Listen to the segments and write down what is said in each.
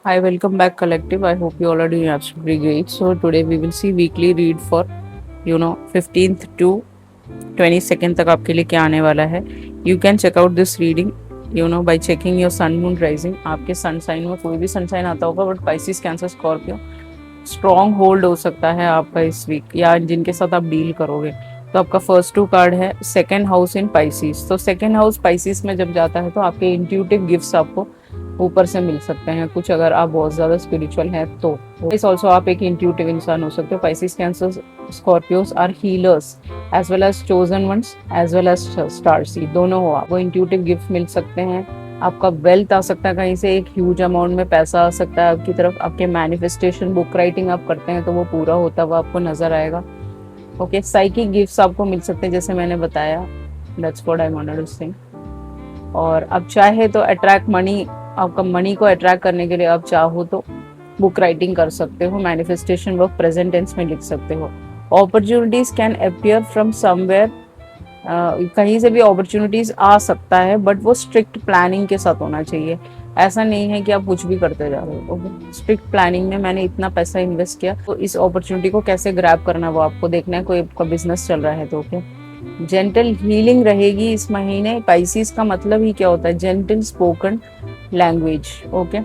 Hi, welcome back, collective. I hope you all are doing absolutely great. So today we will see weekly read for 15th to 22nd तक आपके लिए क्या आने वाला है. You can check out this reading by checking your sun moon rising. आपके sun sign में कोई भी सन साइन आता होगा, but Pisces, cancer, Scorpio strong hold हो सकता है आपका इस वीक, या जिनके साथ आप डील करोगे. तो आपका फर्स्ट टू कार्ड है सेकेंड हाउस इन पाइसिस. तो सेकेंड हाउस पाइसिस में जब जाता है तो आपके इंट्यूटिव गिफ्ट्स आपको ऊपर से मिल सकते हैं कुछ, अगर आप बहुत ज़्यादा स्पिरिचुअल हैं तो. इस ऑल्सो आप एक इंट्यूटिव इंसान हो सकते हो. Pisces, Cancer, Scorpios are healers as well as chosen ones as well as star seed, दोनों हो. आपको इंट्यूटिव गिफ्ट मिल सकते हैं, आपका वेल्थ आ सकता है कहीं से, एक ह्यूज अमाउंट में पैसा आ सकता है आपकी तरफ. आपके मैनिफेस्टेशन, बुक राइटिंग आप करते हैं तो वो पूरा होता हुआ आपको नजर आएगा. ओके, साइकिक गिफ्ट्स आपको मिल सकते हैं जैसे मैंने बताया. That's what I wanted to say. और अब चाहे तो अट्रैक्ट मनी, आपका मनी को अट्रैक्ट करने के लिए आप चाहो तो बुक राइटिंग कर सकते हो. मैनिफेस्टेशन वर्क प्रेजेंट टेंस में लिख सकते हो. Opportunities can appear from somewhere, कहीं से भी अपॉर्चुनिटीज आ सकता है, बट वो स्ट्रिक्ट प्लानिंग के साथ होना चाहिए. ऐसा नहीं है कि आप कुछ भी करते जा रहे हो. स्ट्रिक्ट प्लानिंग में मैंने इतना पैसा इन्वेस्ट किया तो इस अपॉर्चुनिटी को कैसे ग्रैब करना है वो आपको देखना है. कोई आपका बिजनेस चल रहा है तो ओके. जेंटल हीलिंग रहेगी इस महीने. पाइसिस का मतलब ही क्या होता है? Gentle spoken language. Okay,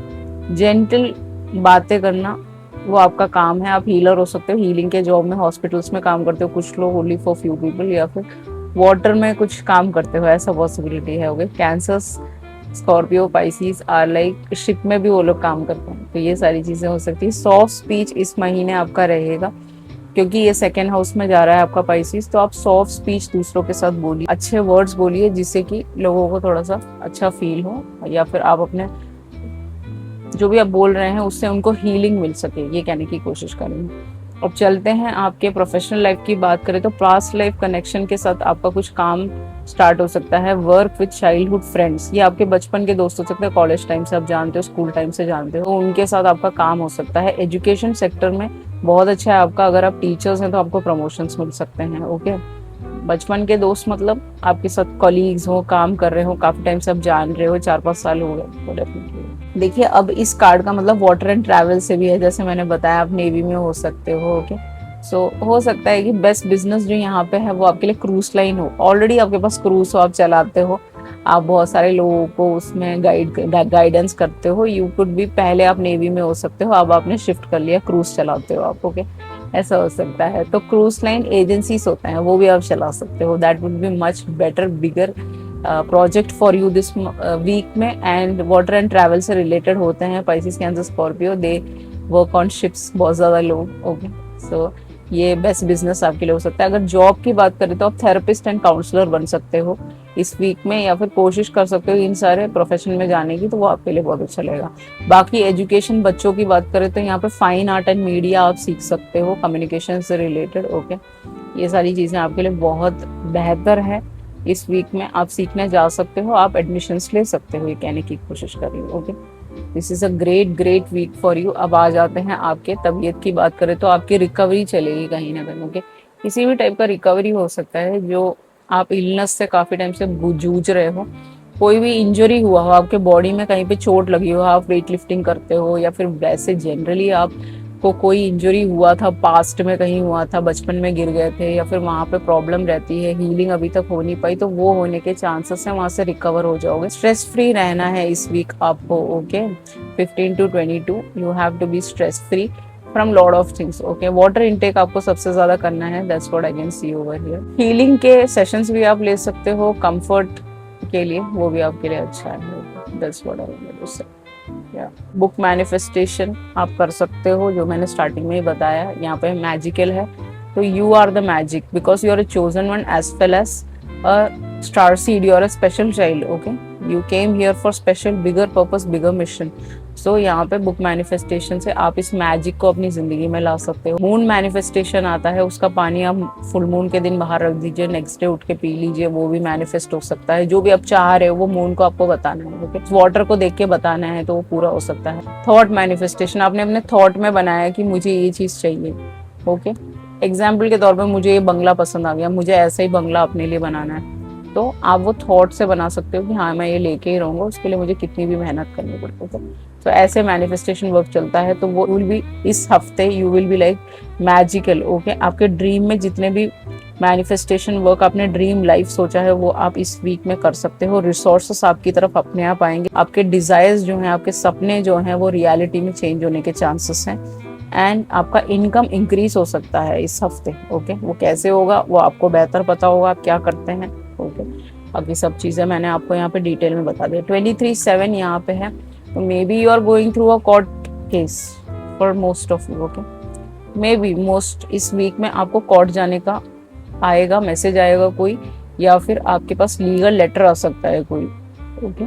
gentle बातें करना वो आपका काम है. आप हीलर हो सकते हो, हीलिंग के जॉब में, हॉस्पिटल्स में काम करते हो कुछ लोग, ओनली फॉर फ्यू पीपल, या फिर वाटर में कुछ काम करते हो, ऐसा पॉसिबिलिटी है. Okay, Cancers, Scorpio, Pisces are like ship में भी वो लोग काम करते हैं, तो ये सारी चीजें हो सकती है. सॉफ्ट स्पीच इस महीने आपका रहेगा क्योंकि ये सेकेंड हाउस में जा रहा है आपका पाइसिस. तो आप सॉफ्ट स्पीच दूसरों के साथ बोलिए, अच्छे वर्ड्स बोलिए जिससे कि लोगों को थोड़ा सा अच्छा फील हो, या फिर आप अपने जो भी आप बोल रहे हैं उससे उनको हीलिंग मिल सके, ये कहने की कोशिश करेंगे. अब चलते हैं आपके प्रोफेशनल लाइफ की बात करें तो पास्ट लाइफ कनेक्शन के साथ आपका कुछ काम स्टार्ट हो सकता है. वर्क विद चाइल्डहुड फ्रेंड्स, ये आपके बचपन के दोस्त हो सकते हैं, कॉलेज टाइम से आप जानते हो, स्कूल टाइम से जानते हो, तो उनके साथ आपका काम हो सकता है. एजुकेशन सेक्टर में बहुत अच्छा है आपका, अगर आप टीचर्स हैं तो आपको प्रमोशंस मिल सकते हैं. ओके, बचपन के दोस्त मतलब आपके साथ कॉलीग्स हो, काम कर रहे हो, काफी टाइम से आप जान रहे हो, 4-5 साल हो गए तो डेफिनेटली. देखिए, अब इस कार्ड का मतलब वाटर एंड ट्रैवल से भी है. जैसे मैंने बताया आप नेवी में हो सकते हो. ओके, सो हो सकता है कि बेस्ट बिजनेस जो यहाँ पे है वो आपके लिए क्रूज लाइन हो. ऑलरेडी आपके पास क्रूज हो, आप चलाते हो, आप बहुत सारे लोगों को उसमें गाइडेंस करते हो. यू कुड भी, पहले आप नेवी में हो सकते हो, अब आपने शिफ्ट कर लिया, क्रूज चलाते हो आप. ओके, ऐसा हो सकता है. तो क्रूज लाइन एजेंसीज होते हैं, वो भी आप चला सकते हो. That would be much better, bigger project for you this week में. एंड वाटर एंड ट्रैवल से रिलेटेड होते हैं Pisces, Cancer, Scorpio, they work on ships, बहुत ज़्यादा लोग. ओके, सो ये बेस्ट बिजनेस आपके लिए हो सकता है. अगर जॉब की बात करें तो आप थेरेपिस्ट एंड काउंसलर बन सकते हो इस वीक में, या फिर कोशिश कर सकते हो इन सारे प्रोफेशन में जाने की, तो वो आपके लिए बहुत अच्छा लगेगा. बाकी एजुकेशन, बच्चों की बात करें तो यहाँ पे फाइन आर्ट एंड मीडिया आप सीख सकते हो, कम्युनिकेशन से रिलेटेड. ओके, ये सारी चीज़ें आपके लिए बहुत बेहतर है. इस वीक में आप सीखने जा सकते हो, आप एडमिशन्स ले सकते हो, ये कहने की कोशिश कर रही हूँ. Okay, this is a great week for you. अब आ जाते हैं आपके तबीयत की बात करें तो आपकी रिकवरी चलेगी कहीं ना कहीं. ओके, किसी भी टाइप का रिकवरी हो सकता है जो आप इलनेस से काफी टाइम से जूझ रहे हो. कोई भी इंजरी हुआ हो आपके बॉडी में, कहीं पे चोट लगी हो, आप वेट लिफ्टिंग करते हो, या फिर वैसे जनरली आप को कोई इंजरी हुआ था, पास्ट में कहीं हुआ था, बचपन में गिर गए थे, या फिर वहां पे प्रॉब्लम रहती है, हीलिंग अभी तक हो नहीं पाई, तो वो होने के चांसेस है, वहां से रिकवर हो जाओगे. स्ट्रेस फ्री रहना है इस वीक आपको. Okay, 15 to 22 you have to be stress free from lot of things. Okay, water intake आपको सबसे ज्यादा करना है. That's what I can see over here. Healing के सेशंस भी आप ले सकते हो कंफर्ट के लिए, वो भी आपके लिए अच्छा है. That's what I wanted to say. Book manifestation आप कर सकते हो, जो मैंने स्टार्टिंग में ही बताया. यहाँ पे मैजिकल है, तो you are the magic because you are a chosen one as well as a star seed. You are a special child. Okay, you came here for special, bigger purpose, bigger mission. So यहाँ पे book manifestation से आप इस magic को अपनी जिंदगी में ला सकते हो. मून मैनिफेस्टेशन आता है, उसका पानी आप फुल मून के दिन बाहर रख दीजिए, नेक्स्ट डे उठ के पी लीजिए, वो भी मैनिफेस्ट हो सकता है. जो भी आप चाह रहे हो वो मून को आपको बताना है. ओके, वाटर को देख के बताना है तो वो पूरा हो सकता है. थॉट मैनिफेस्टेशन, आपने अपने थॉट में बनाया कि मुझे ये चीज चाहिए. ओके, एग्जाम्पल के तौर पर मुझे ये बंगला पसंद आ गया, मुझे ऐसा ही बंगला अपने लिए बनाना है. तो आप वो थॉट से बना सकते हो कि हाँ मैं ये लेके ही रहूंगा, उसके लिए मुझे कितनी भी मेहनत करनी पड़ती है। तो ऐसे मैनिफेस्टेशन वर्क चलता है। तो वो विल बी इस हफ्ते you will be like magical. Okay, आपके ड्रीम में जितने भी मैनिफेस्टेशन वर्क आपने ड्रीम लाइफ सोचा है वो आप इस वीक में कर सकते हो। रिसोर्सेस आपकी तरफ अपने आप आएंगे, आपके डिजायर्स जो हैं, आपके सपने जो हैं वो रियलिटी में चेंज होने के चांसेस हैं। एंड आपका इनकम इंक्रीज हो सकता है इस हफ्ते। ओके, वो कैसे होगा वो आपको बेहतर पता होगा आप क्या करते हैं। ओके, बाकी सब चीजें मैंने आपको यहाँ पे डिटेल में बता दिया। 23/7 यहाँ पे है, तो maybe you are going through a court case for most of you. Okay, maybe most इस वीक में आपको कोर्ट जाने का आएगा, मैसेज आएगा कोई, या फिर आपके पास लीगल लेटर आ सकता है कोई। ओके,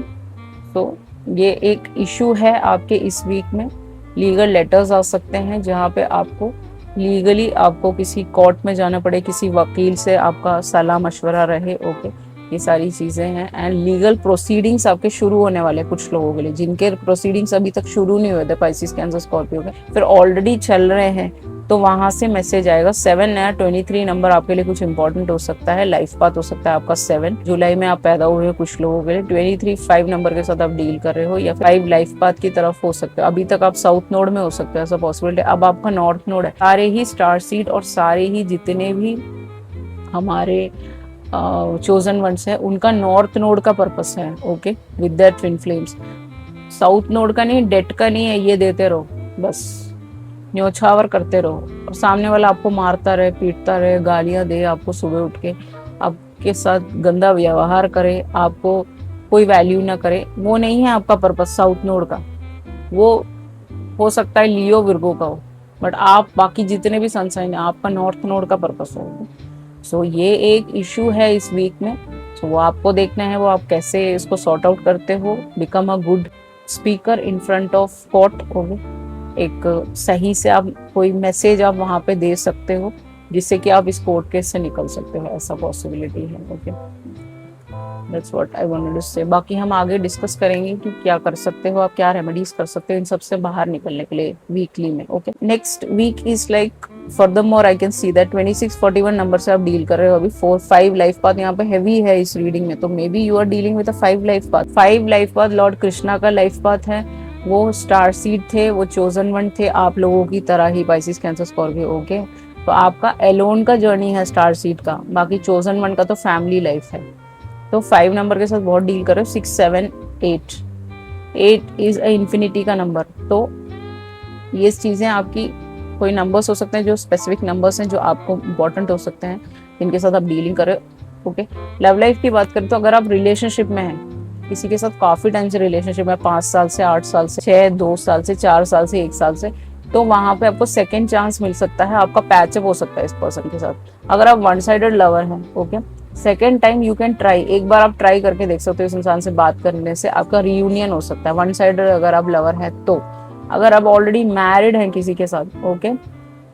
तो ये एक इशू है आपके इस वीक में। लीगल लेटर्स आ सकते हैं जहाँ पे आपको लीगली आपको किसी कोर्ट में जाना पड़े, किसी वकील से आपका सलाह मशवरा रहे। ओके, ये सारी चीजें हैं। एंड लीगल प्रोसीडिंग्स आपके शुरू होने वाले हैं कुछ लोगों के लिए, जिनके प्रोसीडिंग्स अभी तक शुरू नहीं हुए थे पाइसिस कैंसर स्कॉर्पियो के, फिर ऑलरेडी चल रहे हैं, तो वहां से मैसेज आएगा। 7 नया 23 नंबर आपके लिए कुछ इंपॉर्टेंट हो सकता है, लाइफ पाथ हो सकता है आपका 7 जुलाई में आप पैदा हुए हैं कुछ लोगों के लिए। 23 5 नंबर के साथ आप डील कर रहे हो, या 5 लाइफ पाथ की तरफ हो सकते हो। अभी तक आप साउथ नोड में हो सकते हो, ऐसा पॉसिबिलिटी। अब आपका नॉर्थ नोड है। सारे ही स्टार सीड और सारे ही जितने भी हमारे चोजन वंस है उनका नॉर्थ नोड का पर्पस है। Okay, with that twin flames. South node का नहीं, डेट का नहीं है, ये देते रहो बस, न्योछावर करते रहो, और सामने वाला आपको मारता रहे, पीटता रहे, गालियां दे आपको, सुबह उठ के आपके साथ गंदा व्यवहार करे, आपको कोई वैल्यू ना करे, वो नहीं है आपका पर्पस साउथ नोड का। वो हो सकता है लियो विर्गो का हो, बट आप बाकी जितने भी सनसाइन है आपका नॉर्थ नोड का पर्पस हो। सो ये एक इशू है इस वीक में। सो वो आपको देखना है, वो आप कैसे इसको सॉर्ट आउट करते हो। Become a good speaker in front of court. एक सही से आप कोई मैसेज आप वहां पे दे सकते हो जिससे कि आप इस कोर्ट केस से निकल सकते हो, ऐसा पॉसिबिलिटी है। Okay, that's what I wanted to say. बाकी हम आगे डिस्कस करेंगे कि क्या कर सकते हो आप, क्या रेमेडीज कर सकते हो इन सब से बाहर निकलने के लिए वीकली में। Okay, next week is like furthermore I can see that 2641 number से आप डील कर रहे हो अभी। 4-5 लाइफ पाथ यहाँ पे हैवी है इस रीडिंग में, तो maybe you are dealing with 5 life path. 5 life path lord Krishna का लाइफ पाथ है, वो स्टार सीड थे, वो चोजन वन थे आप लोगों की तरह ही, पाइसिस कैंसर स्कॉर्पियो। ओके, तो आपका एलोन का जर्नी है स्टार सीड का, बाकी चोजन वन का तो फैमिली लाइफ है। तो 5 नंबर के साथ बहुत डील करो। 6 7 8 8 इज अ इंफिनिटी का नंबर। तो ये चीजें आपकी कोई नंबर्स हो सकते हैं जो स्पेसिफिक नंबर्स हैं जो आपको इंपॉर्टेंट हो सकते हैं, जिनके साथ आप डीलिंग करें। ओके, लव लाइफ की बात करें तो अगर आप रिलेशनशिप में हैं, किसी के साथ काफी टाइम से रिलेशनशिप में, 5 साल से, 8 साल से, 6 2 साल से, 4 साल से, 1 साल से, तो वहां पे आपको सेकंड चांस मिल सकता है, आपका पैचअप हो सकता है इस पर्सन के साथ। अगर आप वन साइडेड लवर हैं, okay, second time you can try, एक बार आप ट्राई करके देख सकते हो, इस इंसान से बात करने से आपका रियूनियन हो सकता है। वन साइडेड अगर आप लवर हैं तो, अगर आप ऑलरेडी मैरिड हैं किसी के साथ, ओके,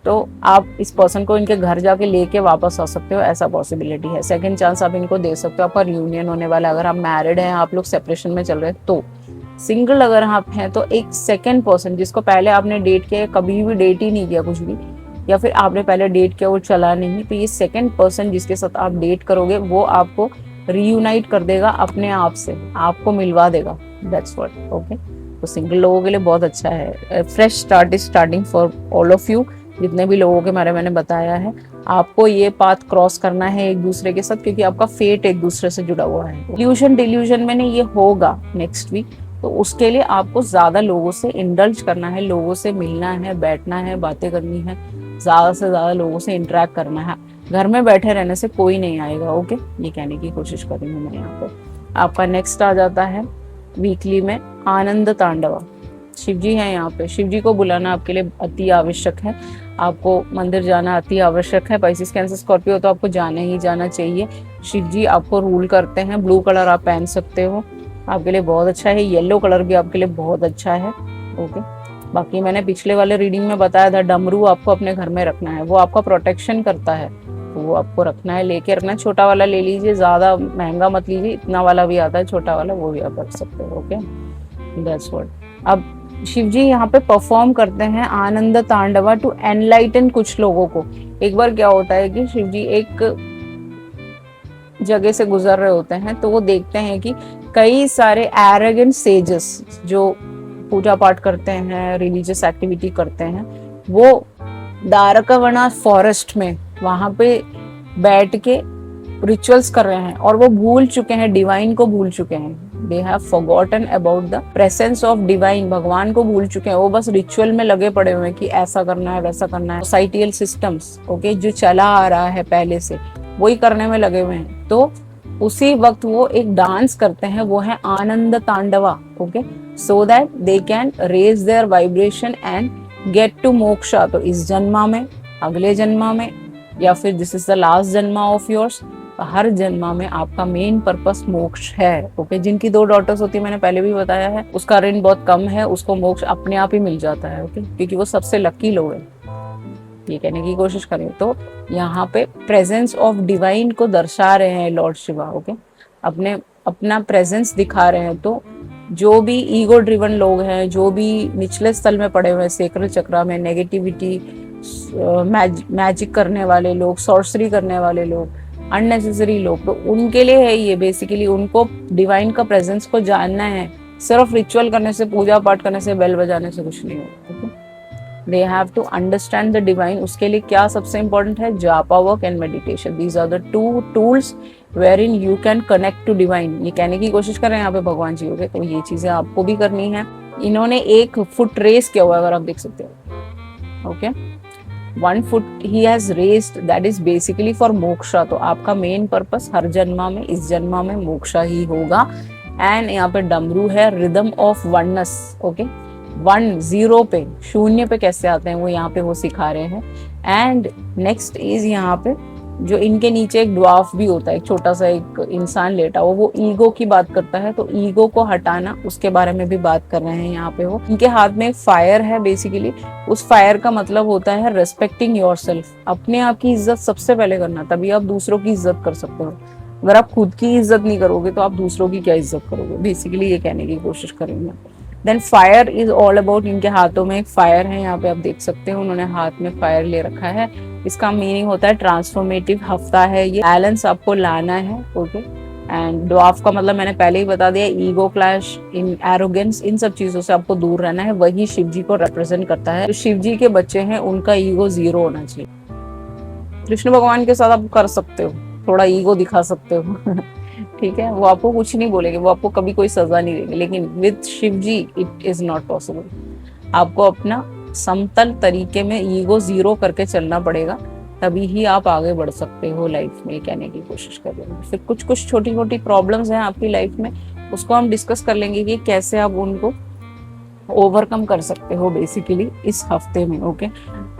तो आप इस पर्सन को इनके घर जाके लेके वापस आ सकते हो, ऐसा पॉसिबिलिटी है। सेकंड चांस आप इनको दे सकते हो, आपका रियूनियन होने वाला है। अगर आप मैरिड हैं, आप लोग सेपरेशन में चल रहे हैं तो। सिंगल अगर आप हैं तो एक सेकंड पर्सन जिसको पहले आपने डेट किया, कभी भी डेट ही नहीं किया कुछ भी, या फिर आपने पहले डेट किया वो चला नहीं, तो ये सेकंड पर्सन जिसके साथ आप डेट करोगे वो आपको रीयूनाइट कर देगा अपने आप से, आपको मिलवा देगा। That's what. ओके, तो सिंगल लोगों के लिए बहुत अच्छा है। Fresh start is starting for all of you, जितने भी लोगों के बारे में मैंने बताया है। आपको ये पाथ क्रॉस करना है एक दूसरे के साथ, क्योंकि आपका फेट एक दूसरे से जुड़ा हुआ है। डिल्यूजन में नहीं, ये होगा नेक्स्ट वीक, तो उसके लिए आपको ज्यादा लोगों से इंडल्ज करना है, लोगों से मिलना है, बैठना है, बातें करनी है, ज्यादा से ज्यादा लोगों से इंटरेक्ट करना है। घर में बैठे रहने से कोई नहीं आएगा। ओके, ये कहने की कोशिश कर रही हूँ मैं यहाँ पर। आपका नेक्स्ट आ जाता है वीकली में आनंद तांडवा। शिव जी हैं यहाँ पे, शिव जी को बुलाना आपके लिए अति आवश्यक है। आपको मंदिर जाना अति आवश्यक है। पाइसिस कैंसर स्कॉर्पियो तो आपको जाना ही जाना चाहिए। शिव जी आपको रूल करते हैं। ब्लू कलर आप पहन सकते हो, आपके लिए बहुत अच्छा है। येलो कलर भी आपके लिए बहुत अच्छा है। ओके, बाकी मैंने पिछले वाले रीडिंग में बताया था, डमरू आपको अपने घर में रखना है, वो आपका प्रोटेक्शन करता है, तो वो आपको रखना है, लेके रखना है। छोटा वाला ले लीजिए, ज्यादा महंगा मत लीजिए, इतना वाला भी आता है छोटा वाला, वो भी आप रख सकते हो। Okay, that's what. अब शिव जी यहाँ पे परफॉर्म करते हैं आनंद तांडवा टू एनलाइटन कुछ लोगों को। एक बार क्या होता है कि शिव जी एक जगह से गुजर रहे होते हैं तो वो देखते हैं कि कई सारे एरोगेंट सेजेस जो पूजा पाठ करते हैं, रिलीजियस एक्टिविटी करते हैं, वो द्वारकावना फॉरेस्ट में वहां पे बैठ के रिचुअल्स कर रहे हैं और वो भूल चुके हैं, डिवाइन को भूल चुके हैं। They have forgotten about the presence of divine, भगवान को भूल चुके हैं। वो बस रिचुअल में लगे पड़े हुए हैं कि ऐसा करना है, वैसा करना है। सोसाइटियल सिस्टम्स ओके जो चला आ रहा है पहले से, वही करने में लगे हुए हैं। तो उसी वक्त वो एक डांस करते हैं, वो है Ananda Tandava okay, so that they can raise their vibration and get to moksha. तो इस जन्मा में, अगले जन्मा में, या फिर this is the last janma of yours, हर जन्मा में आपका मेन पर्पस मोक्ष है ओके। जिनकी 2 डॉटर्स होती है, मैंने पहले भी बताया है, उसका ऋण बहुत कम है, उसको मोक्ष अपने आप ही मिल जाता है ओके, क्योंकि वो सबसे लकी लोग हैं। ये कहने की कोशिश करें तो यहाँ पे प्रेजेंस ऑफ डिवाइन को दर्शा रहे हैं लॉर्ड शिवा ओके, अपना प्रेजेंस दिखा रहे हैं। तो जो भी ईगो ड्रिवन लोग हैं, जो भी निचले स्थल में पड़े हुए हैं, सेक्रल चक्रा में नेगेटिविटी, मैजिक करने वाले लोग, सॉर्सरी करने वाले लोग, अननेसेसरी लोग, तो उनके लिए है ये बेसिकली। उनको डिवाइन का प्रेजेंस को जानना है। सिर्फ रिचुअल करने से, पूजा पाठ करने से, बेल बजाने से कुछ नहीं होता। They have to understand the divine. उसके लिए क्या सबसे इंपॉर्टेंट है? Japa work and meditation. These are the 2 tools wherein you can connect to divine. ये कहने की कोशिश कर रहे हैं यहाँ पे भगवान जी होगे, तो ये चीजें आपको भी करनी है। इन्होंने 1 फुट रेस किया हुआ है, अगर आप देख सकते हो okay, 1 foot he has raised, that is basically for moksha. तो आपका मेन पर्पस हर जन्मा में, इस जन्मा में मोक्षा ही होगा। एंड यहाँ पे डमरू है, रिदम ऑफ वननेस ओके, 1 0 पे, शून्य पे कैसे आते हैं वो यहाँ पे वो सिखा रहे हैं। एंड नेक्स्ट इज यहाँ पे जो इनके नीचे एक ड्वार्फ भी होता है, एक छोटा सा एक इंसान लेटा हुआ, वो ईगो की बात करता है। तो ईगो को हटाना, उसके बारे में भी बात कर रहे हैं यहाँ पे वो। इनके हाथ में एक फायर है बेसिकली। उस फायर का मतलब होता है रेस्पेक्टिंग योरसेल्फ। अपने आप की इज्जत सबसे पहले करना, तभी आप दूसरों की इज्जत कर सकते हो। अगर आप खुद की इज्जत नहीं करोगे तो आप दूसरों की क्या इज्जत करोगे, बेसिकली ये कहने की कोशिश करेंगे। Then fire is all about, इनके हाथों में एक फायर है, यहाँ पे आप देख सकते हो, उन्होंने हाथ में फायर ले रखा है। इसका मीनिंग होता है ट्रांसफॉर्मेटिव हफ्ता है ये, बैलेंस आपको लाना है ओके। एंड ड्वार्फ का मतलब मैंने पहले ही बता दिया, ईगो क्लैश, इन एरोगेंस, इन सब चीजों से आपको दूर रहना है। वही शिव जी को रिप्रेजेंट करता है। जो शिव जी के बच्चे हैं उनका ईगो 0 होना चाहिए। कृष्ण भगवान के साथ आप कर सकते हो, थोड़ा ईगो दिखा सकते हो ठीक है, वो आपको कुछ नहीं बोलेंगे, वो आपको कभी कोई सजा नहीं देंगे। लेकिन with Shiv ji it is not possible. आपको अपना समतल तरीके में ईगो 0 करके चलना पड़ेगा, तभी ही आप आगे बढ़ सकते हो लाइफ में, कहने की कोशिश कर रहे हैं। फिर कुछ छोटी छोटी प्रॉब्लम्स हैं आपकी लाइफ में, उसको हम डिस्कस कर लेंगे कि कैसे आप उनको ओवरकम कर सकते हो बेसिकली इस हफ्ते में ओके।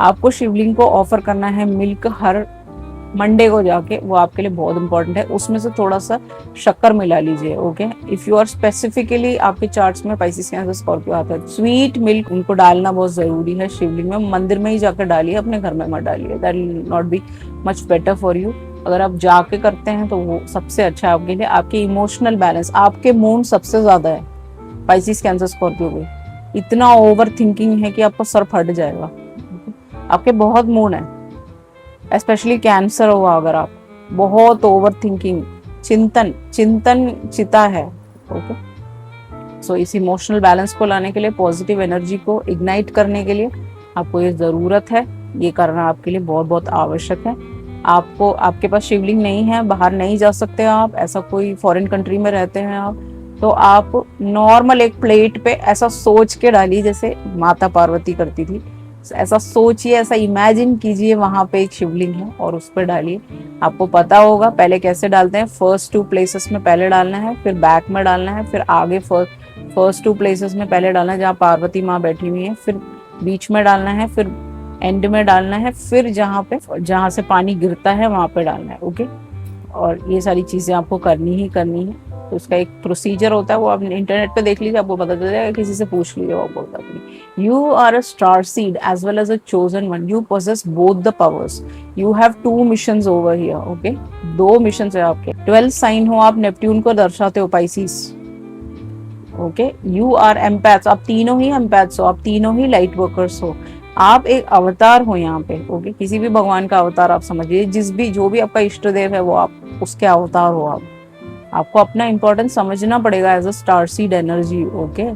आपको शिवलिंग को ऑफर करना है मिल्क हर मंडे को जाके, वो आपके लिए बहुत इंपॉर्टेंट है। उसमें से थोड़ा सा शक्कर मिला लीजिए okay. If you are specifically, आपके चार्ट्स में पाइसिस कैंसर स्कॉर्पियो आता है, स्वीट मिल्क उनको डालना बहुत जरूरी है शिवलिंग में। मंदिर में ही जाकर डालिए, अपने घर में मत डालिए, that will not be much better for you. अगर आप जाके करते हैं तो वो सबसे अच्छा है आपके लिए। आपके इमोशनल बैलेंस, आपके मूड सबसे ज्यादा है पाइसिस कैंसर स्कॉर्पियो में। इतना ओवर थिंकिंग है कि आपका सर फट जाएगा। आपके बहुत मूड है, स्पेशली कैंसर हुआ अगर आप, बहुत ओवर थिंकिंग, चिंतन चिता है ओके। सो इस इमोशनल बैलेंस को लाने के लिए, पॉजिटिव एनर्जी को इग्नाइट करने के लिए आपको ये जरूरत है, ये करना आपके लिए बहुत बहुत आवश्यक है। आपको, आपके पास शिवलिंग नहीं है, बाहर नहीं जा सकते आप, ऐसा कोई फॉरेन कंट्री में रहते हैं आप, तो आप नॉर्मल एक प्लेट पे ऐसा सोच के डालिए जैसे माता पार्वती करती थी। ऐसा सोचिए, ऐसा इमेजिन कीजिए वहां पे एक शिवलिंग है और उस पर डालिए। आपको पता होगा पहले कैसे डालते हैं। फर्स्ट 2 प्लेसेस में पहले डालना है, फिर बैक में डालना है, फिर आगे फर्स्ट 2 प्लेसेस में पहले डालना है जहाँ पार्वती माँ बैठी हुई है, फिर बीच में डालना है, फिर एंड में डालना है, फिर जहाँ से पानी गिरता है वहां पे डालना है ओके। और ये सारी चीजें आपको करनी ही करनी है। तो उसका एक प्रोसीजर होता है, वो आप इंटरनेट पे देख लीजिए, आपको पता चल जाएगा, किसी से पूछ लीजिए, वो आपको बता देंगे। You are a star seed as well as a chosen one, you possess both the powers, you have 2 missions over here okay. 2 missions है आपके। 12 साइन हो आप, नेपट्यून को दर्शाते हो, Pisces okay. You are empaths, आप तीनों ही एम्पैथ्स हो, आप तीनों ही लाइट वर्कर्स हो। आप एक अवतार हो यहाँ पे, ओके, किसी भी भगवान का अवतार आप समझिए, जो भी आपका इष्ट देव है वो आप उसके अवतार हो आप। आपको अपना इम्पोर्टेंस समझना पड़ेगा as a star seed energy, okay.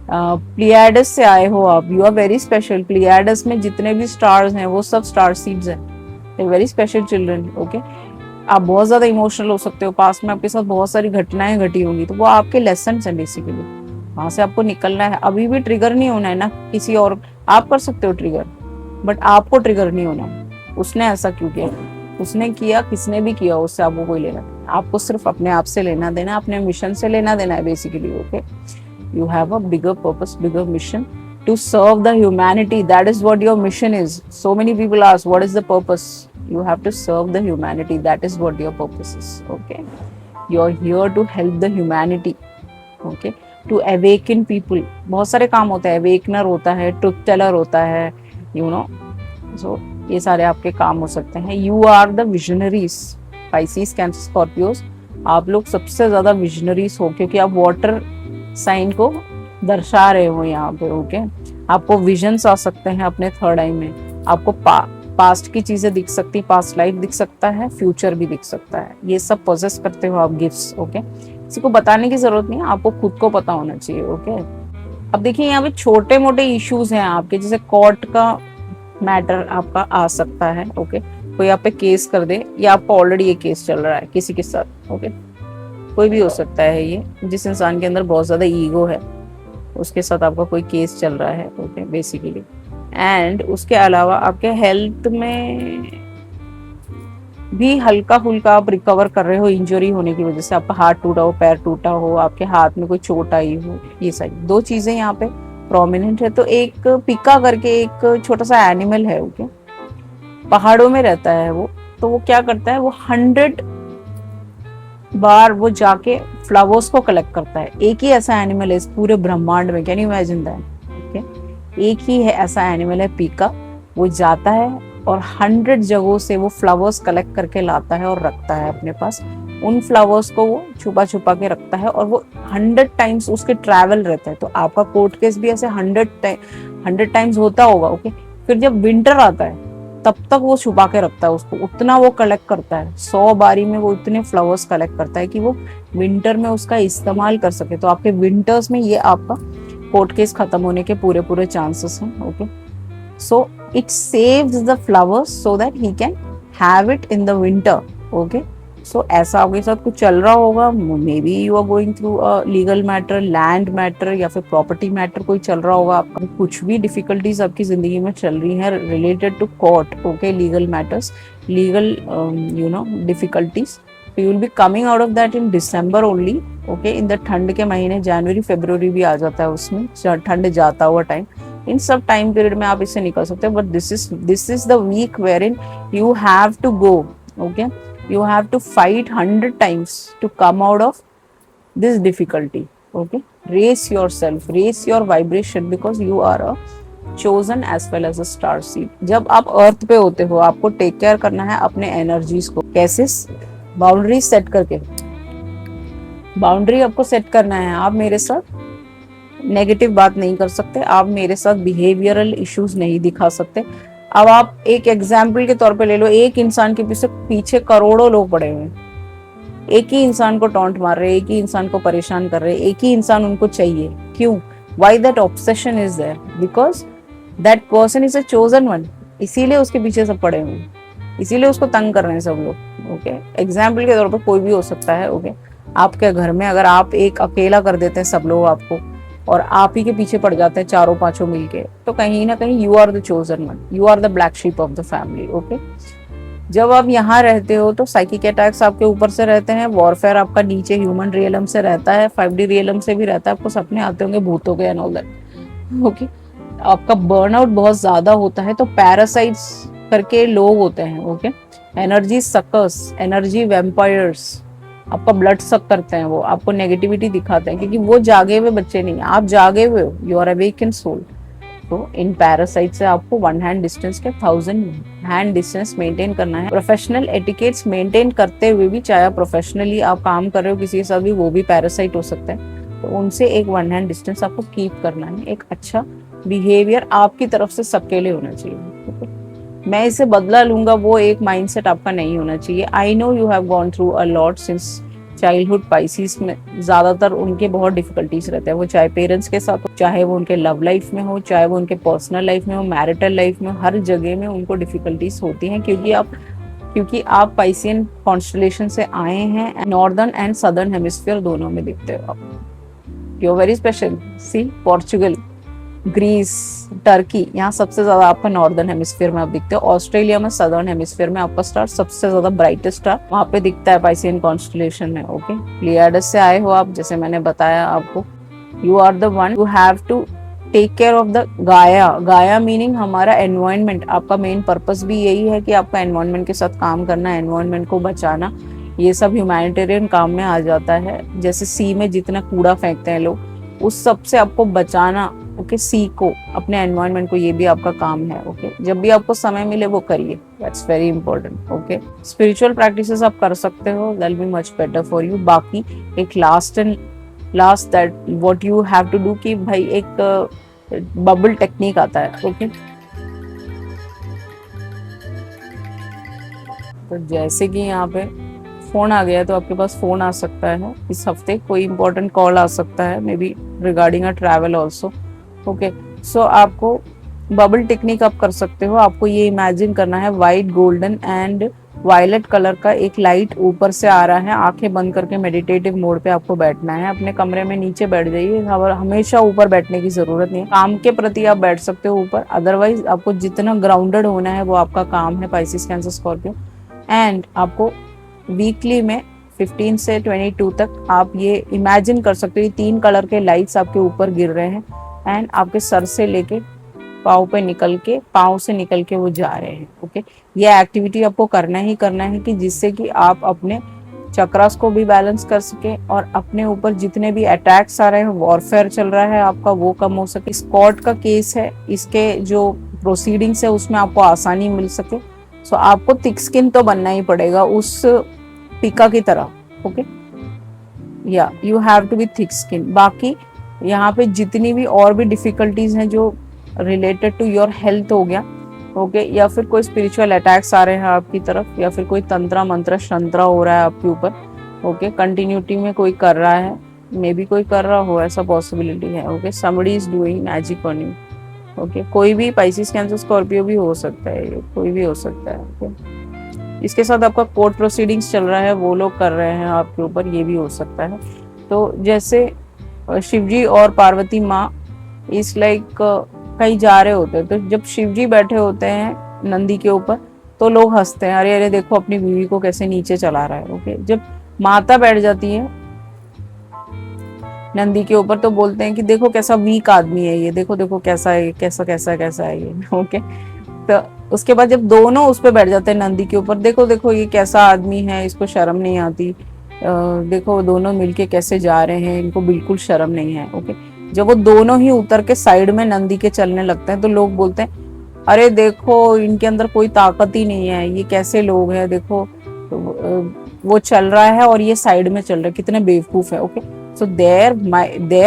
Pleiades से आए हो आप, you are very special. Pleiades में जितने भी स्टार्स हैं वो सब स्टार सीड्स हैं, वेरी स्पेशल चिल्ड्रन, ओके। आप बहुत ज्यादा इमोशनल हो सकते हो, पास में आपके साथ बहुत सारी घटनाएं घटी होंगी, तो वो आपके लेसन है बेसिकली, वहां से आपको निकलना है। अभी भी ट्रिगर नहीं होना है ना किसी और, आप कर सकते हो ट्रिगर, बट आपको ट्रिगर नहीं होना। उसने ऐसा क्यों किया, उसने किया, किसने भी किया, उससे आपको कोई लेना, आपको सिर्फ अपने आप से लेना देना, अपने मिशन से लेना देना है basically, okay. You have a bigger purpose, bigger mission to serve the humanity. That is what your mission is. So many people ask, what is the purpose? You have to serve the humanity. That is what your purpose is. Okay. You are here to help the humanity. Okay. To awaken people. बहुत सारे काम होते हैं, awakener होता है, truth teller होता है, you know. So ये सारे आपके काम हो सकते हैं। You are the visionaries. Pisces, Cancer, Scorpios. आप लोग सबसे ज्यादा विजनरीज हो, क्योंकि आप वाटर साइन को दर्शा रहे हो यहाँ पे, ओके। आपको विजन्स आ सकते हैं अपने थर्ड आई में, आपको पास्ट की चीजें दिख सकती, पास्ट लाइफ दिख सकता है, फ्यूचर भी दिख सकता है, ये सब पोजेस करते हो आप गिफ्ट्स, ओके। किसी को बताने की जरूरत नहीं है, आपको खुद को पता होना चाहिए, ओके। अब देखिए यहाँ पे छोटे मोटे इश्यूज हैं आपके, जैसे कोर्ट का मैटर आपका आ सकता है, ओके। कोई आप पे केस कर दे, या आपका ऑलरेडी ये केस चल रहा है किसी के साथ, ओके। कोई भी हो सकता है ये, जिस इंसान के अंदर बहुत ज्यादा ईगो है उसके साथ आपका कोई केस चल रहा है, ओके, बेसिकली। एंड उसके अलावा आपके हेल्थ में भी हल्का फुल्का आप रिकवर कर रहे हो इंजरी होने की वजह से, आपका हाथ टूटा हो, पैर टूटा हो, आपके हाथ में कोई चोट आई हो, ये सारी दो चीजें यहाँ पे प्रोमिनेंट है। तो एक पिका करके एक छोटा सा एनिमल है, ओके, पहाड़ों में रहता है वो। तो वो क्या करता है, वो 100 बार वो जाके फ्लावर्स को कलेक्ट करता है। एक ही ऐसा एनिमल है इस पूरे ब्रह्मांड में, can you imagine that, okay. एक ही है ऐसा एनिमल है पीका, वो जाता है और 100 जगहों से वो फ्लावर्स कलेक्ट करके लाता है और रखता है अपने पास। उन फ्लावर्स को वो छुपा छुपा के रखता है, और वो 100 टाइम्स उसके ट्रैवल रहता है। तो आपका कोर्ट केस भी ऐसे 100 टाइम्स होता होगा, ओके। फिर जब विंटर आता है तब तक वो छुपा के रखता है उसको, उतना वो कलेक्ट करता है, 100 बारी में वो इतने फ्लावर्स कलेक्ट करता है कि वो विंटर में उसका इस्तेमाल कर सके। तो आपके विंटर्स में ये आपका कोर्ट केस खत्म होने के पूरे पूरे चांसेस हैं, okay. So it saves the flowers so that he can have it in the winter, okay. So ऐसा आपके साथ कुछ चल रहा होगा, maybe you are going through a legal matter, land matter, या फिर प्रॉपर्टी मैटर कोई चल रहा होगा आपका। कुछ भी डिफिकल्टीज आपकी जिंदगी में चल रही है related to court, okay, legal matters, legal you know difficulties, you will be coming out of that in December only, okay. In the ठंड के महीने, जनवरी फरवरी भी आ जाता है उसमें, ठंड जाता हुआ टाइम, इन सब टाइम पीरियड में आप इससे निकल सकते हो। But this is the week where in you have to go, okay, you have to fight 100 times to come out of this difficulty, okay. Raise yourself, raise your vibration, because you are a chosen as well as a star seed। जब आप अर्थ पे होते हो आपको take care करना है अपने energies को, कैसे, बाउंड्री सेट करके, बाउंड्री आपको सेट करना है। आप मेरे साथ नेगेटिव बात नहीं कर सकते, आप मेरे साथ बिहेवियरल इश्यूज नहीं दिखा सकते। अब आप एक एग्जाम्पल के तौर पे ले लो, एक इंसान के पीछे करोड़ों लोग पड़े हुए हैं, एक ही इंसान को टॉन्ट मार रहे, एक ही इंसान को परेशान कर रहे, एक ही इंसान उनको चाहिए। क्यों? Why that obsession is there? Because that person is a chosen one, इसीलिए उसके पीछे सब पड़े हुए, इसीलिए उसको तंग कर रहे हैं सब लोग, ओके। एग्जाम्पल के तौर पर कोई भी हो सकता है, ओके। आपके घर में अगर आप एक अकेला कर देते हैं सब लोग आपको, और आप ही के पीछे पड़ जाते हैं चारों पांचों मिलके, तो कहीं ना कहीं you are the chosen one, you are the black sheep of the family, okay. जब आप यहाँ रहते हो तो साइकिक अटैक्स आपके ऊपर से रहते हैं, वॉरफेयर आपका नीचे ह्यूमन रियलम से रहता है, 5D रियलम से भी रहता है, आपको सपने आते होंगे भूतों के एंड ऑल दैट, ओके। आपका बर्नआउट बहुत ज्यादा होता है, तो पैरासाइट्स करके लोग होते हैं, okay. Energy suckers, energy vampires, आपका ब्लड सक करते हैं, वो आपको नेगेटिविटी दिखाते हैं, क्योंकि वो जागे हुए बच्चे नहीं, आप जागे हुए हो, यू आर अवेकन सोल। तो इन पैरासाइट से आपको 1 हैंड डिस्टेंस के 1000 हैंड डिस्टेंस मेंटेन करना है। प्रोफेशनल एटिकेट्स मेंटेन करते हुए भी, चाहे प्रोफेशनली आप काम कर रहे हो किसी के साथ भी, वो भी पैरासाइट हो सकता है, तो उनसे एक 1 हैंड डिस्टेंस आपको कीप करना है। एक अच्छा बिहेवियर आपकी तरफ से सबके लिए होना चाहिए। okay? मैं इसे बदला लूंगा, वो एक माइंडसेट आपका नहीं होना चाहिए। I know you have gone through a lot since childhood. Pisces में ज्यादातर उनके बहुत डिफिकल्टीज रहते हैं, वो चाहे पेरेंट्स के साथ हो, चाहे वो उनके लव लाइफ में हो, चाहे वो उनके पर्सनल लाइफ में हो, मैरिटल लाइफ में हो, हर जगह में उनको डिफिकल्टीज होती हैं, क्योंकि आप पाइसियन कॉन्स्टलेशन से आए हैं। नॉर्दर्न एंड सदर्न हेमिस्फीयर दोनों में दिखते हो आप। You are very special. See Portugal, Greece, Turkey, यहाँ सबसे ज्यादा आपका नॉर्दर्न हेमिस्फीयर में आप दिखते हो। ऑस्ट्रेलिया में सदर्न हेमिस्फीयर में आपका स्टार सबसे ज्यादा ब्राइटेस्ट स्टार वहां पे दिखता है पाइसियन कॉन्स्टलेशन में। ओके, प्लियाडस से आए हो आप, जैसे मैंने बताया आपको। You are the one you have to take care of the Gaia. Gaia meaning हमारा एनवायरनमेंट। आपका मेन पर्पस भी यही है कि आपका एनवायरनमेंट के साथ काम करना, एनवायरनमेंट को बचाना। ये सब ह्यूमैनिटेरियन काम में आ जाता है। जैसे सी में जितना कूड़ा फेंकते हैं लोग, उस सब से आपको बचाना। ओके, सी को, अपने एनवायरनमेंट को, ये भी आपका काम है। ओके, जब भी आपको समय मिले वो करिए, that's very important. Okay, spiritual practices आप कर सकते हो, that will be much better for you. बाकी एक last that what you have to do कि भाई एक बबल टेक्निक आता है। ओके, तो जैसे कि यहाँ पे फोन आ गया है, तो आपके पास फोन आ सकता है इस हफ्ते, कोई इंपॉर्टेंट कॉल आ सकता है, maybe regarding a travel also. Okay, so आपको बबल टेक्निक आप कर सकते हो। आपको ये इमेजिन करना है white, golden and violet colour का एक लाइट ऊपर से आ रहा है। आंखें बंद करके मेडिटेटिव मोड पे आपको बैठना है। अपने कमरे में नीचे बैठ जाइए, हमेशा ऊपर बैठने की जरूरत नहीं है। काम के प्रति आप बैठ सकते हो ऊपर, अदरवाइज आपको जितना ग्राउंडेड होना है वो आपका काम है, पाइसिस, कैंसर, स्कॉर्पियो। एंड आपको वीकली में 15 से 22 तक आप ये इमेजिन कर सकते हो, 3 कलर के लाइट्स आपके ऊपर गिर रहे हैं एंड आपके सर से लेके पाँव पे निकल के, पाँव से निकल के वो जा रहे हैं। ओके, ये एक्टिविटी आपको करना ही करना है कि जिससे कि आप अपने चक्रास को भी बैलेंस कर सके और अपने ऊपर जितने भी अटैक्स आ रहे हैं, वॉरफेयर चल रहा है आपका, वो कम हो सके। इस कोर्ट का केस है, इसके जो प्रोसीडिंग्स है उसमें आपको आसानी मिल सके। सो आपको थिक स्किन तो बनना ही पड़ेगा उस पिका की तरह। ओके, या you have to be thick skin. बाकी यहाँ पे जितनी भी और भी डिफिकल्टीज हैं जो रिलेटेड टू योर हेल्थ हो गया, ओके, या फिर कोई स्पिरिचुअल अटैक्स आ रहे हैं आपकी तरफ, या फिर कोई तंत्रा मंत्र शंत्रा हो रहा है आपके ऊपर, ओके, कंटिन्यूटी में कोई कर रहा है, मे बी कोई कर रहा हो, ऐसा पॉसिबिलिटी है। Okay, somebody is doing magic on you. Okay, कोई भी पाइसिस, कैंसर, स्कॉर्पियो भी हो सकता है, ये कोई भी हो सकता है। ओके, इसके साथ आपका कोर्ट प्रोसीडिंग्स चल रहा है, वो लोग कर रहे हैं आपके ऊपर, ये भी हो सकता है। तो जैसे शिवजी और पार्वती माँ इस लाइक कहीं जा रहे होते हैं, तो जब शिवजी बैठे होते हैं नंदी के ऊपर तो लोग हंसते हैं, अरे अरे देखो अपनी बीवी को कैसे नीचे चला रहा है। ओके, जब माता बैठ जाती है नंदी के ऊपर तो बोलते हैं कि देखो कैसा वीक आदमी है ये, देखो देखो कैसा है, कैसा कैसा कैसा है ये। ओके, तो उसके बाद जब दोनों उस पर बैठ जाते हैं नंदी के ऊपर, देखो देखो ये कैसा आदमी है, इसको शर्म नहीं आती, देखो दोनों मिलके कैसे जा रहे हैं, इनको बिल्कुल शर्म नहीं है। ओके, जब वो दोनों ही उतर के साइड में नंदी के चलने लगते हैं तो लोग बोलते हैं अरे देखो इनके अंदर कोई ताकत ही नहीं है, ये कैसे लोग हैं, देखो वो चल रहा है और ये साइड में चल रहा है, कितने बेवकूफ है। Okay, so there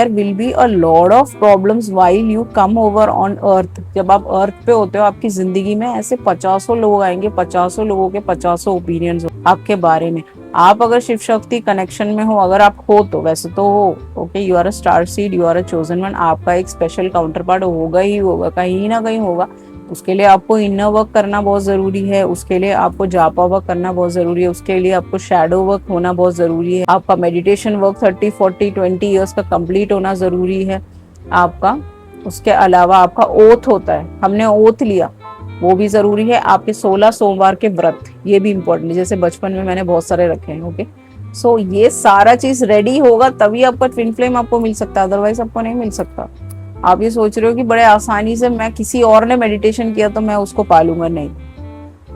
will be a lot of problems while you come over on earth। जब आप अर्थ पे होते हो आपकी जिंदगी में ऐसे 50 लोग आएंगे, 50 लोगों के 50 ओपिनियंस आपके बारे में। आप अगर शिव शक्ति कनेक्शन में हो, अगर आप हो तो, वैसे तो हो, okay, you are a star seed, you are a chosen one, आपका एक स्पेशल काउंटर पार्ट होगा ही होगा, कहीं ना कहीं होगा। उसके लिए आपको इनर वर्क करना बहुत जरूरी है, उसके लिए आपको जापा वर्क करना बहुत जरूरी है, उसके लिए आपको शैडो वर्क होना बहुत जरूरी है, आपका मेडिटेशन वर्क 30, 40, 20 ईयर्स का कंप्लीट होना जरूरी है आपका। उसके अलावा आपका ओथ होता है, हमने ओथ लिया, वो भी जरूरी है। आपके 16 सोमवार के व्रत, ये भी इंपॉर्टेंट है, जैसे बचपन में मैंने बहुत सारे रखे हैं। ओके, सो ये सारा चीज रेडी होगा तभी आपका ट्विन फ्लेम आपको मिल सकता है, अदरवाइज आपको नहीं मिल सकता। आप ये सोच रहे हो कि बड़े आसानी से मैं किसी और ने मेडिटेशन किया तो मैं उसको पालूंगा, नहीं,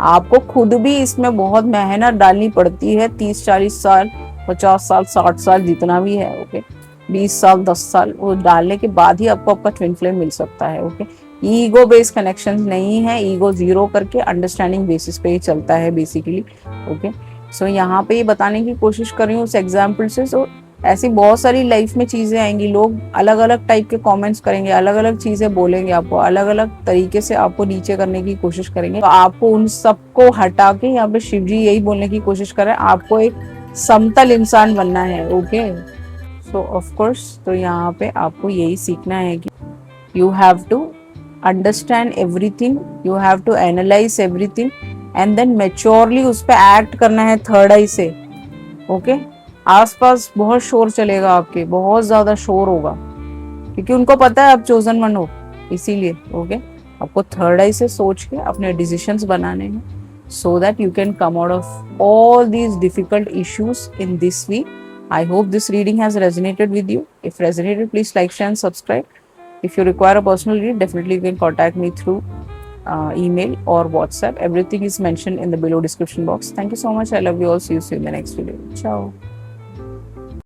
आपको खुद भी इसमें बहुत मेहनत डालनी पड़ती है। 30, 40 साल, 50 साल, 60 साल, जितना भी है, ओके, 20 साल, 10 साल, वो डालने के बाद ही आपको आपका ट्विन फ्लेम मिल सकता है। ओके, ईगो बेस्ड कनेक्शन नहीं है, ईगो जीरो करके अंडरस्टैंडिंग बेसिस पे ही चलता है बेसिकली। ओके, सो यहाँ पे ये बताने की कोशिश कर रही हूँ उस एग्जाम्पल से। सो ऐसी बहुत सारी लाइफ में चीजें आएंगी, लोग अलग अलग टाइप के कमेंट्स करेंगे, अलग अलग चीजें बोलेंगे आपको, अलग अलग तरीके से आपको नीचे करने की कोशिश करेंगे। तो आपको उन सबको हटा के यहाँ पे शिव जी यही बोलने की कोशिश कर रहे हैं, आपको एक समतल इंसान बनना है। ओके, सो ऑफ कोर्स तो यहाँ पे आपको यही सीखना है कि you have to understand everything, you have to analyze everything and then maturely उस पे act करना है थर्ड आई से। ओके, आसपास बहुत शोर चलेगा, आपके बहुत ज्यादा शोर होगा, क्योंकि उनको पता है आप चोजन वन हो, इसीलिए। ओके, आपको थर्ड आई से सोच के अपने डिसीजंस बनाने हैं, so that you can come out of all these difficult issues in this week. I hope this reading has resonated with you. If resonated, please like, share and subscribe. If you require a personal read, definitely you can contact me through email or WhatsApp. Everything is mentioned in the below description box. Thank you so much. I love you all. See you soon in the next video. Ciao.